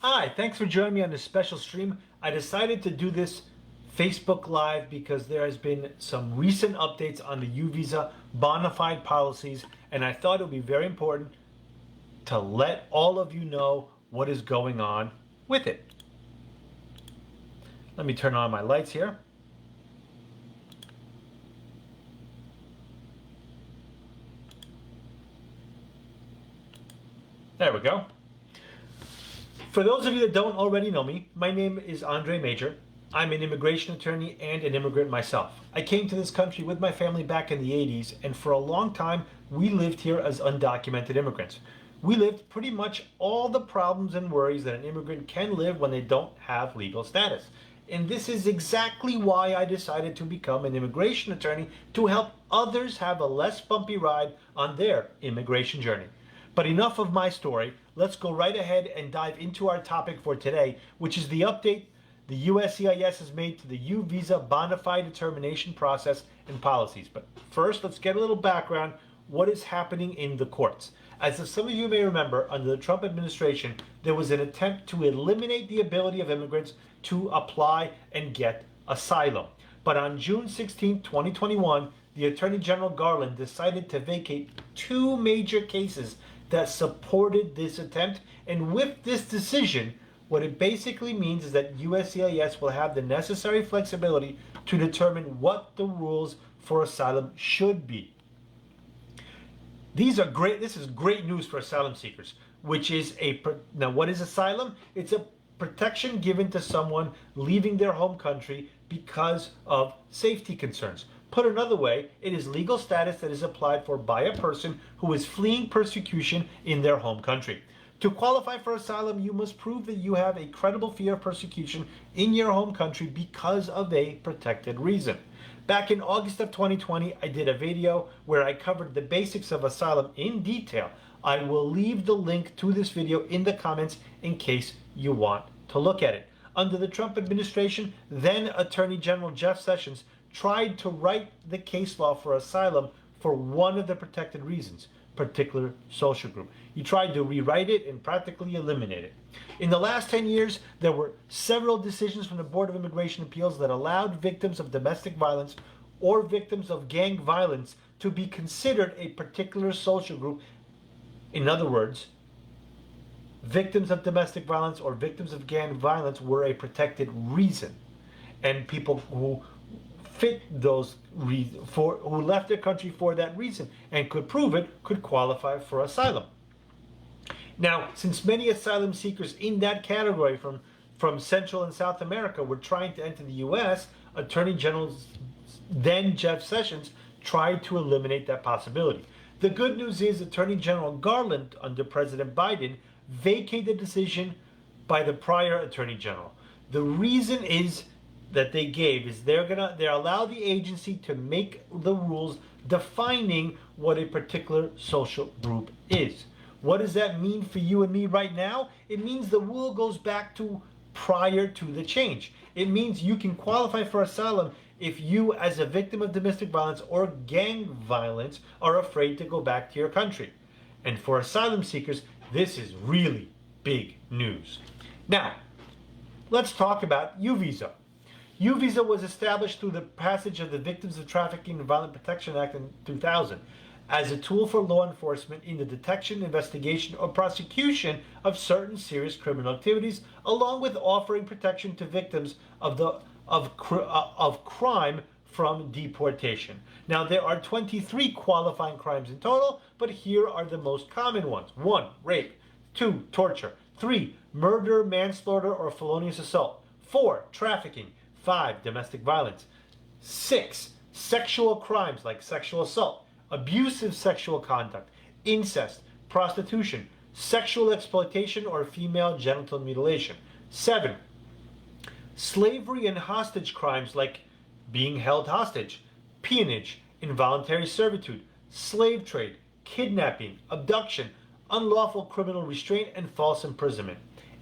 Hi, thanks for joining me on this special stream. I decided to do this Facebook Live because there has been some recent updates on the U visa bona fide policies, and I thought it would be very important to let all of you know what is going on with it. Let me turn on my lights here. There we go. For those of you that don't already know me, my name is Andres Mejer. I'm an immigration attorney and an immigrant myself. I came to this country with my family back in the 80s, and for a long time, we lived here as undocumented immigrants. We lived pretty much all the problems and worries that an immigrant can live when they don't have legal status. And this is exactly why I decided to become an immigration attorney, to help others have a less bumpy ride on their immigration journey. But enough of my story. Let's go right ahead and dive into our topic for today, which is the update the USCIS has made to the U visa bona fide determination process and policies. But first, let's get a little background. What is happening in the courts? As some of you may remember, under the Trump administration, there was an attempt to eliminate the ability of immigrants to apply and get asylum. But on June 16, 2021, the Attorney General Garland decided to vacate two major cases that supported this attempt. And with this decision, what it basically means is that USCIS will have the necessary flexibility to determine what the rules for asylum should be. These are great. This is great news for asylum seekers, which is now what is asylum? It's a protection given to someone leaving their home country because of safety concerns. Put another way, it is legal status that is applied for by a person who is fleeing persecution in their home country. To qualify for asylum, you must prove that you have a credible fear of persecution in your home country because of a protected reason. Back in August of 2020, I did a video where I covered the basics of asylum in detail. I will leave the link to this video in the comments in case you want to look at it. Under the Trump administration, then Attorney General Jeff Sessions tried to write the case law for asylum for one of the protected reasons, particular social group. He tried to rewrite it and practically eliminate it. In the last 10 years, there were several decisions from the Board of Immigration Appeals that allowed victims of domestic violence or victims of gang violence to be considered a particular social group. In other words, victims of domestic violence or victims of gang violence were a protected reason. And people who fit those reasons, who left their country for that reason and could prove it, could qualify for asylum. Now, since many asylum seekers in that category from Central and South America were trying to enter the U.S., Attorney General then Jeff Sessions tried to eliminate that possibility. The good news is Attorney General Garland under President Biden vacated the decision by the prior Attorney General. The reason is that they gave is they allow the agency to make the rules defining what a particular social group is. What does that mean for you and me right now? It means the rule goes back to prior to the change. It means you can qualify for asylum if you, as a victim of domestic violence or gang violence, are afraid to go back to your country. And for asylum seekers, this is really big news. Now, let's talk U visa. U visa was established through the passage of the Victims of Trafficking and Violent Protection Act in 2000 as a tool for law enforcement in the detection, investigation, or prosecution of certain serious criminal activities, along with offering protection to victims of crime from deportation. Now, there are 23 qualifying crimes in total, but here are the most common ones. 1. Rape. 2. Torture. 3. Murder, manslaughter, or felonious assault. 4. Trafficking. 5. Domestic violence. 6. Sexual crimes like sexual assault, abusive sexual conduct, incest, prostitution, sexual exploitation or female genital mutilation. 7. Slavery and hostage crimes like being held hostage, peonage, involuntary servitude, slave trade, kidnapping, abduction, unlawful criminal restraint, and false imprisonment.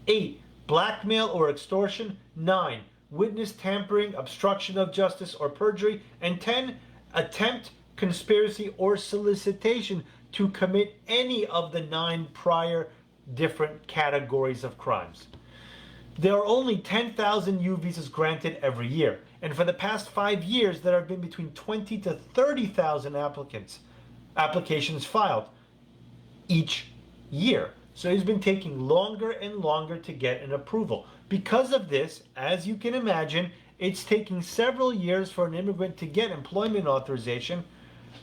8. Blackmail or extortion. 9. Witness tampering, obstruction of justice, or perjury. And 10. Attempt, conspiracy, or solicitation to commit any of the 9 prior different categories of crimes. There are only 10,000 U visas granted every year. And for the past 5 years, there have been between 20 to 30,000 applications filed each year. So it's been taking longer and longer to get an approval. Because of this, as you can imagine, it's taking several years for an immigrant to get employment authorization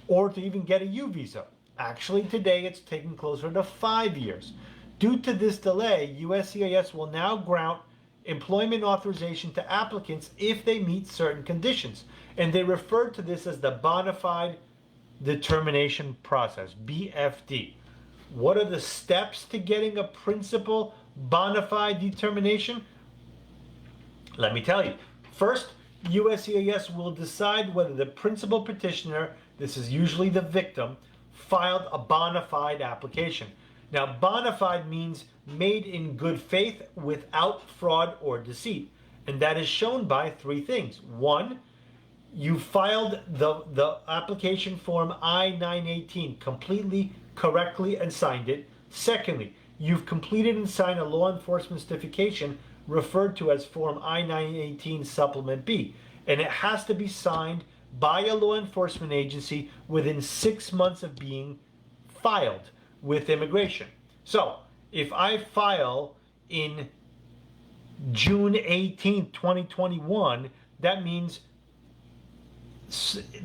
or to even get a U visa. Actually, today it's taking closer to 5 years. Due to this delay, USCIS will now grant employment authorization to applicants if they meet certain conditions. And they refer to this as the Bona Fide Determination process, BFD. What are the steps to getting a principal bona fide determination? Let me tell you. First, USCIS will decide whether the principal petitioner, this is usually the victim, filed a bona fide application. Now, bona fide means made in good faith without fraud or deceit. And that is shown by three things. One, you filed the application form I-918 completely, correctly, and signed it. Secondly, you've completed and signed a law enforcement certification referred to as form I-918 Supplement B. And it has to be signed by a law enforcement agency within 6 months of being filed with immigration. So if I file in June 18th, 2021, that means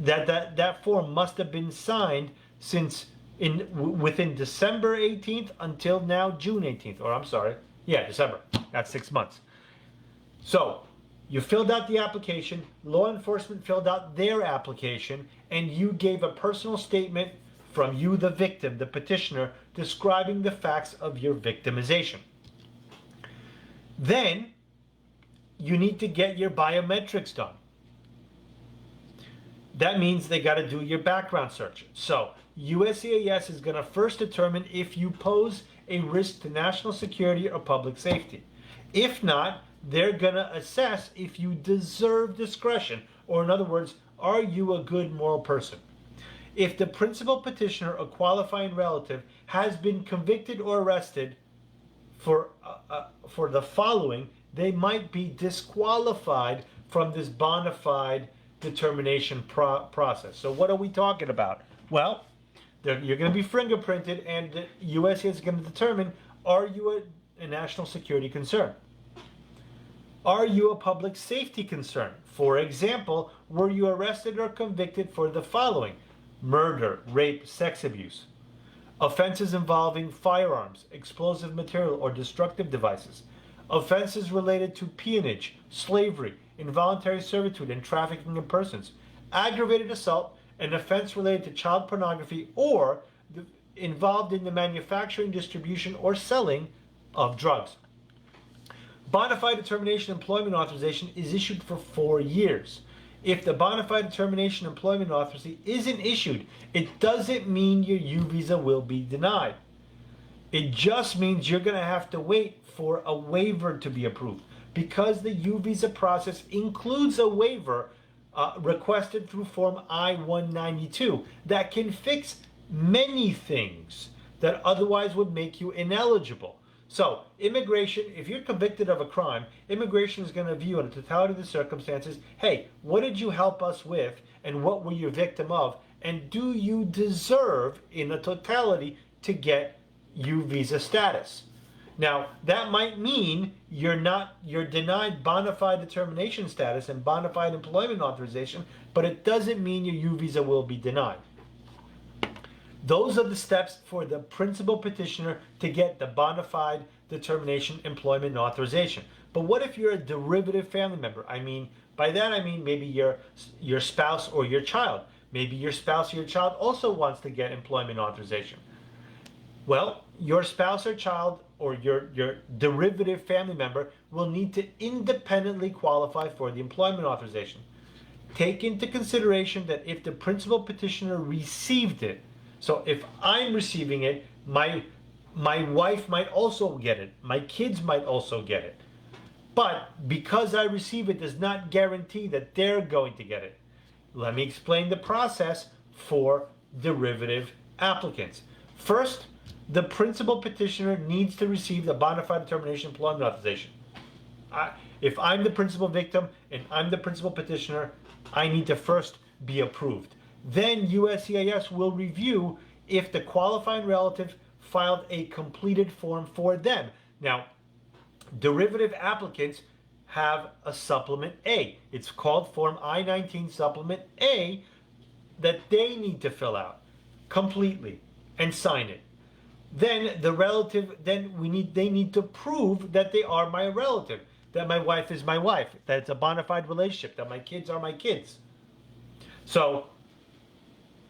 that form must have been signed within December 18th until now June 18th, or I'm sorry, December. That's 6 months. So you filled out the application, law enforcement filled out their application, and you gave a personal statement from you, the victim, the petitioner, describing the facts of your victimization. Then you need to get your biometrics done. That means they got to do your background search. So USCIS is going to first determine if you pose a risk to national security or public safety. If not, they're going to assess if you deserve discretion, or in other words, are you a good moral person? If the principal petitioner or qualifying relative has been convicted or arrested for the following, they might be disqualified from this bona fide determination process. So what are we talking about? Well, you're going to be fingerprinted, and the USCIS is going to determine, are you a national security concern? Are you a public safety concern? For example, were you arrested or convicted for the following: murder, rape, sex abuse, offenses involving firearms, explosive material, or destructive devices, offenses related to peonage, slavery, involuntary servitude, and trafficking in persons, aggravated assault, an offense related to child pornography, or involved in the manufacturing, distribution, or selling of drugs. Bona fide determination employment authorization is issued for 4 years. If the bona fide determination employment authorization isn't issued, it doesn't mean your U visa will be denied. It just means you're going to have to wait for a waiver to be approved, because the U visa process includes a waiver requested through Form I-192 that can fix many things that otherwise would make you ineligible. So immigration, if you're convicted of a crime, immigration is going to view in the totality of the circumstances, hey, what did you help us with, and what were you a victim of, and do you deserve in the totality to get U visa status? Now, that might mean you're denied bona fide determination status and bona fide employment authorization, but it doesn't mean your U visa will be denied. Those are the steps for the principal petitioner to get the bona fide determination employment authorization. But what if you're a derivative family member? By that I mean maybe your spouse or your child. Maybe your spouse or your child also wants to get employment authorization. Well, your spouse or child or your derivative family member will need to independently qualify for the employment authorization. Take into consideration that if the principal petitioner received it, so if I'm receiving it, my wife might also get it, my kids might also get it. But because I receive it does not guarantee that they're going to get it. Let me explain the process for derivative applicants. First, the principal petitioner needs to receive the bona fide determination employment authorization. if I'm the principal victim and I'm the principal petitioner, I need to first be approved. Then USCIS will review if the qualifying relative filed a completed form for them. Now, derivative applicants have a supplement A. It's called Form I-19 Supplement A that they need to fill out completely and sign it. Then they need to prove that they are my relative, that my wife is my wife, that it's a bona fide relationship, that my kids are my kids. So,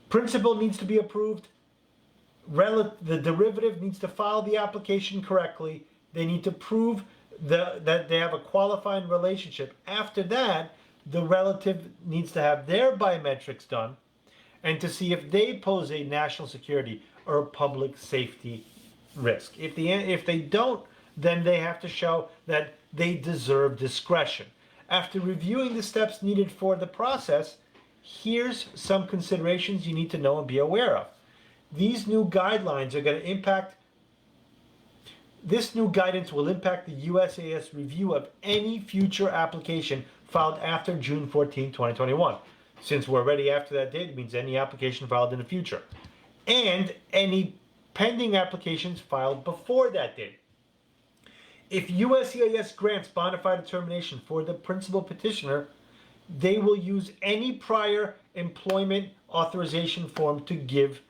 principal needs to be approved. The derivative needs to file the application correctly. They need to prove that they have a qualifying relationship. After that, the relative needs to have their biometrics done and to see if they pose a national security or public safety risk. If they don't, then they have to show that they deserve discretion. After reviewing the steps needed for the process, here's some considerations you need to know and be aware of. These new guidelines are going to impact, this new guidance will impact the USCIS review of any future application filed after June 14, 2021. Since we're already after that date, it means any application filed in the future. And any pending applications filed before that date. If USCIS grants bona fide determination for the principal petitioner, they will use any prior employment authorization form to give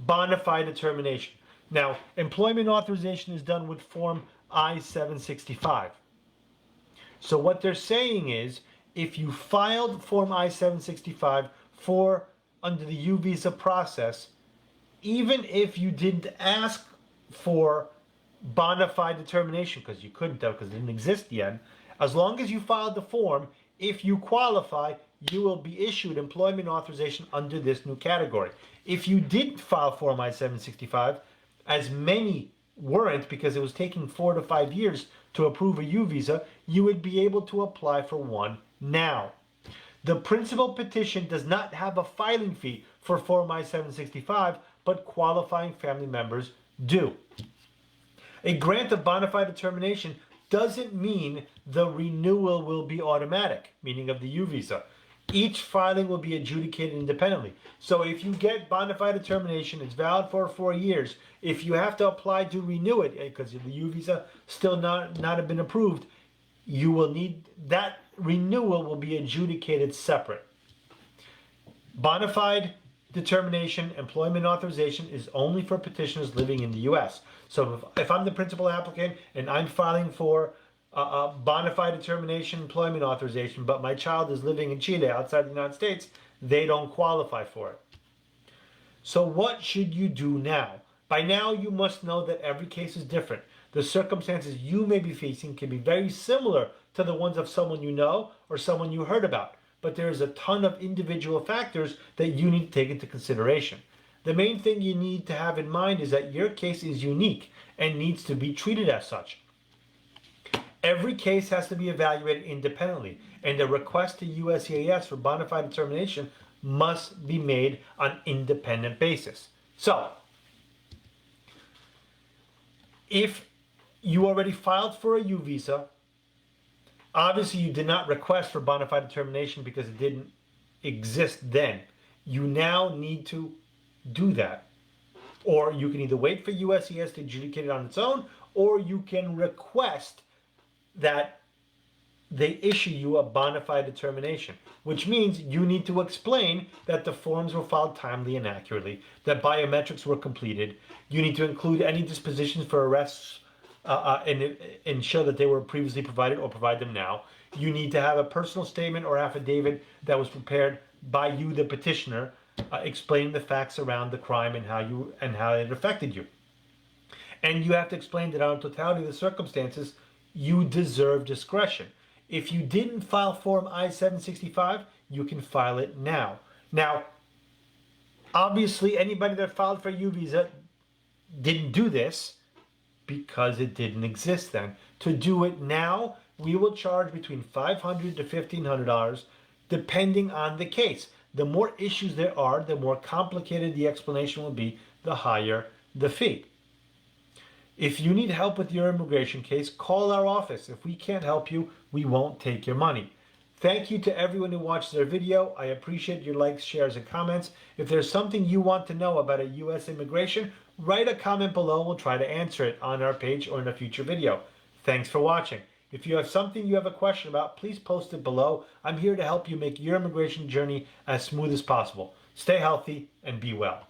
bona fide determination. Now, employment authorization is done with Form I-765. So what they're saying is, if you filed Form I-765 under the U visa process, even if you didn't ask for bona fide determination, because you couldn't have, because it didn't exist yet, as long as you filed the form, if you qualify, you will be issued employment authorization under this new category. If you didn't file Form I-765, as many weren't because it was taking 4 to 5 years to approve a U visa, you would be able to apply for one now. The principal petition does not have a filing fee for Form I-765, but qualifying family members do. A grant of bona fide determination doesn't mean the renewal will be automatic, meaning of the U visa. Each filing will be adjudicated independently. So if you get bona fide determination, it's valid for 4 years. If you have to apply to renew it, because the U visa still not have been approved, you will need that renewal will be adjudicated separate. Bona fide determination, employment authorization is only for petitioners living in the U.S. So if I'm the principal applicant and I'm filing for a bona fide determination employment authorization, but my child is living in Chile outside the United States, they don't qualify for it. So what should you do now? By now, you must know that every case is different. The circumstances you may be facing can be very similar to the ones of someone you know or someone you heard about, but there is a ton of individual factors that you need to take into consideration. The main thing you need to have in mind is that your case is unique and needs to be treated as such. Every case has to be evaluated independently, and the request to USCIS for bona fide determination must be made on independent basis. So, if you already filed for a U visa, obviously you did not request for bona fide determination because it didn't exist then. You now need to do that. Or you can either wait for USCIS to adjudicate it on its own, or you can request that they issue you a bona fide determination, which means you need to explain that the forms were filed timely and accurately, that biometrics were completed. You need to include any dispositions for arrests and show that they were previously provided or provide them now. You need to have a personal statement or affidavit that was prepared by you, the petitioner, explaining the facts around the crime and how it affected you. And you have to explain that on totality of the circumstances, you deserve discretion. If you didn't file Form I-765, you can file it now. Now, obviously, anybody that filed for a U visa didn't do this because it didn't exist then. To do it now, we will charge between $500 to $1,500 depending on the case. The more issues there are, the more complicated the explanation will be, the higher the fee. If you need help with your immigration case, call our office. If we can't help you, we won't take your money. Thank you to everyone who watched our video. I appreciate your likes, shares, and comments. If there's something you want to know about a U.S. immigration, write a comment below and we'll try to answer it on our page or in a future video. Thanks for watching. If you have something you have a question about, please post it below. I'm here to help you make your immigration journey as smooth as possible. Stay healthy and be well.